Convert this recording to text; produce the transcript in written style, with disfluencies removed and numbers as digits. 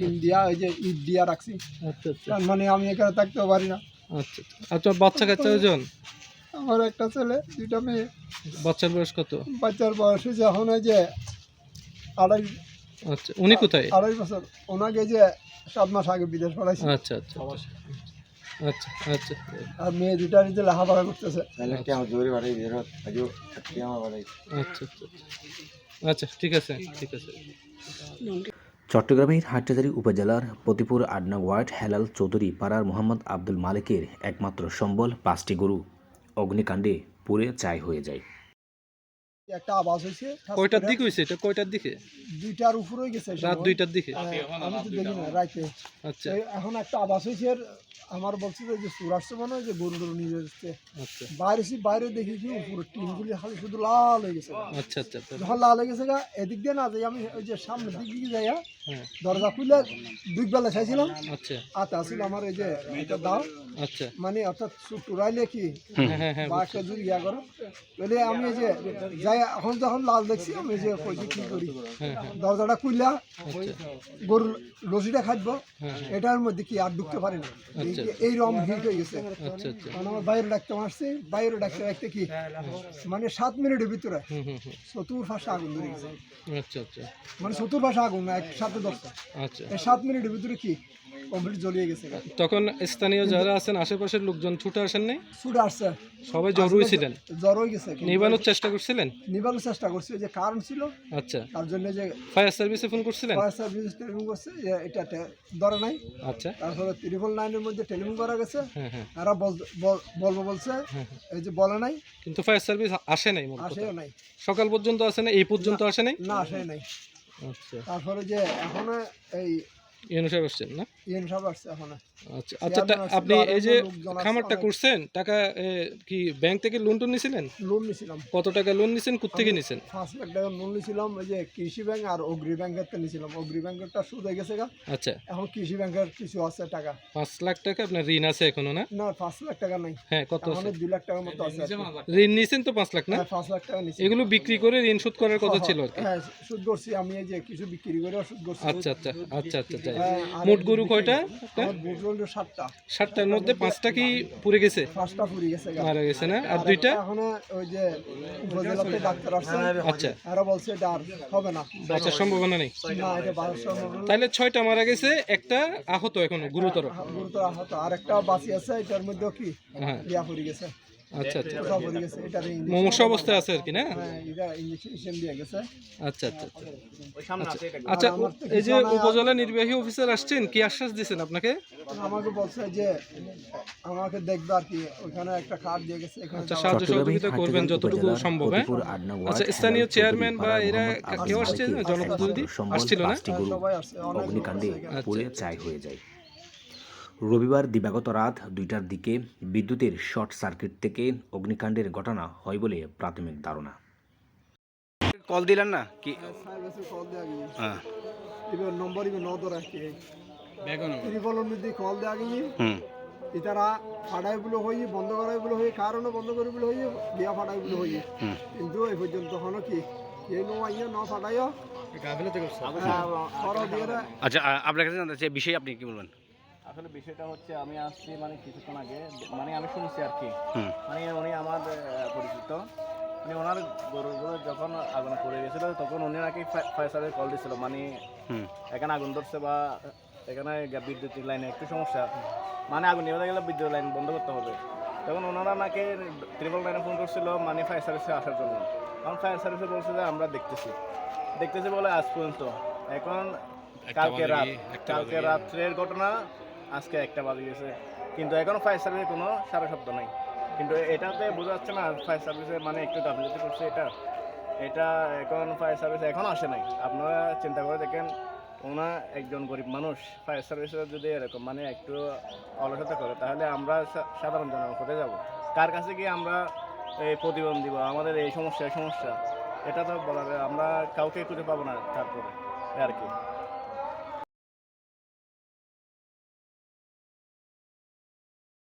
Tin দিয়া ওই যে ইট দিয়া রাখছি। আচ্ছা আচ্ছা তার মানে আমি এখানে থাকতেও পারি না। আচ্ছা আপনার বাচ্চা কাচ্চা ওজন? আমার একটা ছেলে, দুইটা মেয়ে। বাচ্চার বয়স কত? বাচ্চার বয়স হয়েছে এখন ওই যে আড়াই আচ্ছা উনি কোথায়? আড়াই বছর। ওনাকে যে 7 মাস আগে বিদেশ পাঠাইছি। আচ্ছা আচ্ছা আচ্ছা আচ্ছা আর মেয়ে দুটার যে লেখাপড়া করতেছে। আচ্ছা আচ্ছা আচ্ছা ঠিক আছে ঠিক আছে। চট্টগ্রামের হাটহাজারী উপজেলার পতিপুর ৮ নং ওয়ার্ড হেলাল চৌধুরী পাড়ার মোহাম্মদ আব্দুল মালিকের একমাত্র সম্বল ৫টি গরু অগ্নিকাণ্ডে পুড়ে ছাই হয়ে যায়। একটা আওয়াজ হয়েছে। কয়টার দিকে হয়েছে এটা? কয়টার দিকে? 2টার উপরে গেছে। রাত 2টার দিকে? আমি তো দেখি না রাইতে। আচ্ছা এখন একটা আওয়াজ হয়েছে। আমার বলছে যে চোর আসছে মনে হয়, যে গরু গরু নিয়ে যাচ্ছে। আচ্ছা বাইরে দেখি কি উপরে টিনগুলি খালি শুধু লাল হয়ে গেছে। আচ্ছা আচ্ছা যখন লাল হয়ে গেছে এদিক দিয়ে না যাই, আমি ওই যে সামনের দিক দিয়ে যাইয়া হ্যাঁ দরজা খুলে দুই বেলা চাইছিলাম। আচ্ছা আতে আসলে আমার এই যে এটা দাও, আচ্ছা মানে অর্থাৎ চুরাইলে কি হ্যাঁ হ্যাঁ বা একটা জুড়ি ইয়া করো বলে আমি এই যে যাই। এখন যখন লাল দেখছি আমি যে কইছি কি করি, দরজাটা খুললা গরুর রশিটা খাটবো, এটার মধ্যে কি আর ঢুকতে পারি না। এই রম হিট হয়ে গেছে। আচ্ছা আচ্ছা কারণ আমার বাইরে ডাকতে মারছে, বাইরে ডাকতে ডাকতে কি মানে 7 মিনিটের ভিতরে চতুর্পাশে আগুন ধরে গেছে। আচ্ছা আচ্ছা মানে চতুর্পাশে আগুন না, একসাথে 10টা। আচ্ছা এই 7 মিনিটের ভিতরে কি কমপ্লিট জ্বলিয়ে গেছে। তখন স্থানীয় যারা আছেন আশেপাশের লোকজন ছুটে আসেন নাই? ছুটে আসছে, সবাই জড়োই ছিলেন? জ্বর হয়ে গেছে। নিবানোর চেষ্টা করছিলেন? নিবানোর চেষ্টা করছি, যে কারণ ছিল আচ্ছা তার জন্য যে ফায়ার সার্ভিসে ফোন করছিলেন? ফায়ার সার্ভিস টেলিফোন করছে যে এটা ধরে নাই। আচ্ছা তারপরে 999-এর মধ্যে টেলিফোন করা গেছে। হ্যাঁ হ্যাঁ এরা বলবো বলছে, এই যে বলে নাই। কিন্তু ফায়ার সার্ভিস আসে নাই? আসেও নাই, সকাল পর্যন্ত আসে নাই? এই পর্যন্ত আসে নাই? না আসে নাই। আচ্ছা তারপরে যে এখনো এই ইউনো সাহেব আসছেন না? ইএন সাহেব আসছে এখনো। আচ্ছা আচ্ছা আপনি এই যে খামারটা করছেন, টাকা কি ব্যাংক থেকে লোন টোন নিয়েছিলেন? লোন নিয়েছিলাম। কত টাকা লোন নিছেন? কোত্থেকে নিছেন? 5 লাখ টাকা লোন নিয়েছিলাম। ওই যে কৃষি ব্যাংক আর অগ্রি ব্যাংকের থেকে নিয়েছিলাম। অগ্রি ব্যাংকেরটা সুদ হয়ে গেছে গা। আচ্ছা এখন কৃষি ব্যাংকের কিছু আছে টাকা। 5 লাখ টাকা আপনার ঋণ আছে এখনো না? না 5 লাখ টাকা নাই। হ্যাঁ কত আছে? এখন 2 লাখ টাকার মতো আছে। ঋণ নিছেন তো 5 লাখ না? 5 লাখ টাকা নিয়েছি। এগুলো বিক্রি করে ঋণ শোধ করার কথা ছিল আর কি? হ্যাঁ সুদ করছি আমি, এই যে কিছু বিক্রি করে সুদ করছি। আচ্ছা আচ্ছা আচ্ছা আচ্ছা আচ্ছা আর মোট গরু কয়টা? আমার গরু হলো 7টা। 7টার মধ্যে 5টা কি পুড়ে গেছে? 5টা পুড়ে গেছে গা। মারা গেছে না? আর 2টা? এখন ওই যে উপজেলাতে ডাক্তার আসছে। আচ্ছা এরা বলছে এটা আর হবে না। আচ্ছা সম্ভাবনা নেই? না এটা 1200 তাহলে 6টা মারা গেছে, একটা আহত এখনো গুরুতর? গুরুতর আহত, আর একটা বাঁচি আছে। এটার মধ্যে কি হ্যাঁ ইয়া পড়ে গেছে। আচ্ছা আচ্ছা কোথাও পড়ে গেছে। এটা মুমূর্ষ অবস্থায় আছে আর কি না? হ্যাঁ এটা ইনজেকশন দিয়ে গেছে। আচ্ছা আচ্ছা আচ্ছা এই যে উপজেলা নির্বাহী অফিসার আসছেন, কি আশ্বাস দিয়েছেন আপনাকে? আমাকে বলছে যে আমাকে দেখবে আর কি, ওখানে একটা কার্ড দিয়ে গেছে। এখানে আচ্ছা সাহায্য সহযোগিতা করবেন যতটুকু সম্ভব। হ্যাঁ আচ্ছা স্থানীয় চেয়ারম্যান বা এরা কেউ আসছে? জনপ্রতিনিধি আসছিল না? সবাই আসছে, অনেক অগ্নিকাণ্ডে পুড়ে ছাই হয়ে যায়। রবিবার দিবাগত রাত 2টার দিকে বিদ্যুতের শর্ট সার্কিট থেকে অগ্নিকাণ্ডের ঘটনা হয় বলে প্রাথমিক ধারণা। কল দিলেন না কি? সার্ভিসে কল দেয়া গিয়ে হ্যাঁ এবার নম্বর ইবে ন ধরে কি বেগন ত্রিপলন মধ্যে কল দেয়া গিয়ে হুম ইতারা ফাড়াই বলে হই, বন্ধ করাই বলে হই, কারণে বন্ধ করে বলে হই, বিয়া ফাড়াই বলে হই। কিন্তু এই পর্যন্ত হনো কি এই নো আইয়া ন ফাড়াইও গাবিলতে করছে। খরচ দিয়ে। আচ্ছা আপনার কাছে জানতে চাই বিষয়ে আপনি কি বলবেন? আসলে বিষয়টা হচ্ছে আমি আসছি মানে কিছুক্ষণ আগে, মানে আমি শুনছি আর কি, মানে উনি আমার পরিচিত, মানে ওনার গরুগুলো যখন আগুন পড়ে গেছিলো তখন উনি নাকি ফায়ার সার্ভিস কল দিয়েছিল, মানে এখানে আগুন ধরছে বা এখানে বিদ্যুতের লাইনে একটু সমস্যা, মানে আগুন নিভাতে গেলে বিদ্যুৎ লাইন বন্ধ করতে হবে। তখন ওনারা নাকি 999 ফোন করছিল মানে ফায়ার সার্ভিসে আসার জন্য। কারণ ফায়ার সার্ভিসে বলছে যে আমরা দেখতেছি বলে আজ পর্যন্ত। এখন কালকে রাত্রের ঘটনা, আজকে 1টা বাজে গেছে, কিন্তু এখনও ফায়ার সার্ভিসে কোনো সারা শব্দ নাই। কিন্তু এটাতে বোঝা যাচ্ছে না ফায়ার সার্ভিসে মানে একটু গাফিলতি করছে। এটা এখন ফায়ার সার্ভিসে এখনও আসে নাই। আপনারা চিন্তা করে দেখেন, ওনা একজন গরিব মানুষ, ফায়ার সার্ভিসে যদি এরকম মানে একটু অলসতা করে, তাহলে আমরা সাধারণ জনগণ কোথায় যাব? কার কাছে গিয়ে আমরা এই প্রতিবেদন দিব আমাদের এই সমস্যা? এটা তো বলার আমরা কাউকে খুঁজে পাবো না তারপরে আর কি।